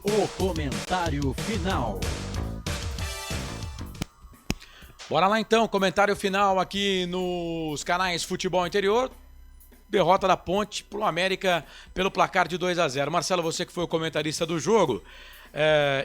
O comentário final. Bora lá então, comentário final aqui nos canais Futebol Interior. Derrota da Ponte pro América pelo placar de 2-0. Marcelo, você que foi o comentarista do jogo,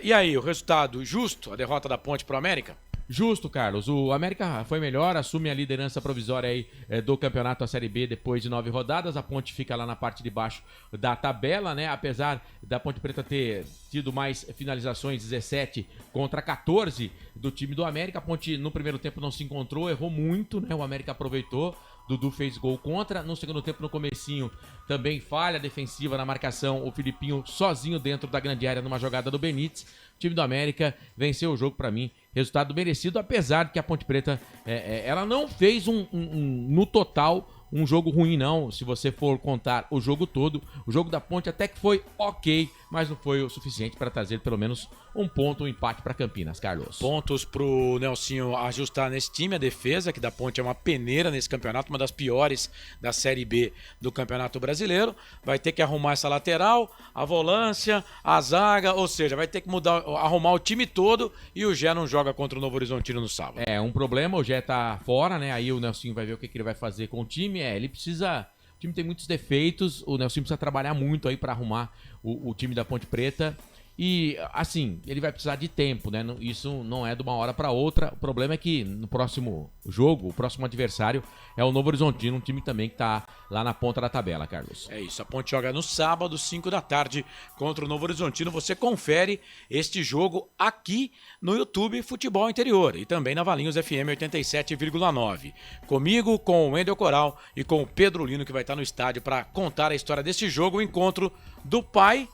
e aí, o resultado justo, a derrota da Ponte pro América? Justo, Carlos. O América foi melhor, assume a liderança provisória aí do campeonato, a Série B, depois de 9 rodadas. A Ponte fica lá na parte de baixo da tabela, né? Apesar da Ponte Preta ter tido mais finalizações, 17 contra 14 do time do América. A Ponte no primeiro tempo não se encontrou, errou muito, né? O América aproveitou. Dudu fez gol contra. No segundo tempo, no comecinho, também falha defensiva na marcação. O Filipinho sozinho dentro da grande área numa jogada do Benítez. O time do América venceu o jogo, para mim, resultado merecido, apesar de que a Ponte Preta ela não fez no total um jogo ruim, não. Se você for contar o jogo todo, o jogo da Ponte até que foi ok, mas não foi o suficiente para trazer pelo menos um ponto, um empate para Campinas, Carlos. Pontos pro Nelsinho ajustar nesse time, a defesa, que da Ponte é uma peneira nesse campeonato, uma das piores da Série B do Campeonato Brasileiro. Vai ter que arrumar essa lateral, a volância, a zaga, ou seja, vai ter que arrumar o time todo, e o Gé não joga contra o Novo Horizontino no sábado. É um problema, o Gé tá fora, né? Aí o Nelsinho vai ver o que ele vai fazer com o time. Ele precisa... O time tem muitos defeitos, o Nelsinho precisa trabalhar muito aí para arrumar o time da Ponte Preta. E, assim, ele vai precisar de tempo, né? Isso não é de uma hora para outra. O problema é que no próximo jogo, o próximo adversário é o Novo Horizontino, um time também que tá lá na ponta da tabela, Carlos. É isso, a Ponte joga no sábado, 5 da tarde, contra o Novo Horizontino. Você confere este jogo aqui no YouTube Futebol Interior e também na Valinhos FM 87,9. Comigo, com o Wendel Coral e com o Pedro Lino, que vai estar no estádio para contar a história desse jogo, o encontro do pai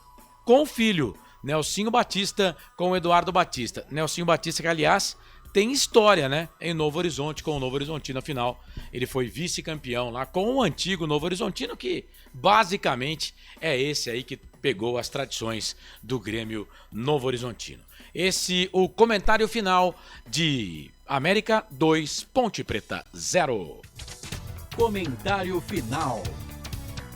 com o filho. Nelsinho Batista com o Eduardo Batista. Nelsinho Batista que, aliás, tem história, né? Em Novo Horizonte, com o Novo Horizontino. Afinal, ele foi vice-campeão lá com o antigo Novo Horizontino, que basicamente é esse aí que pegou as tradições do Grêmio Novo Horizontino. Esse o comentário final de América 2, Ponte Preta 0. Comentário final.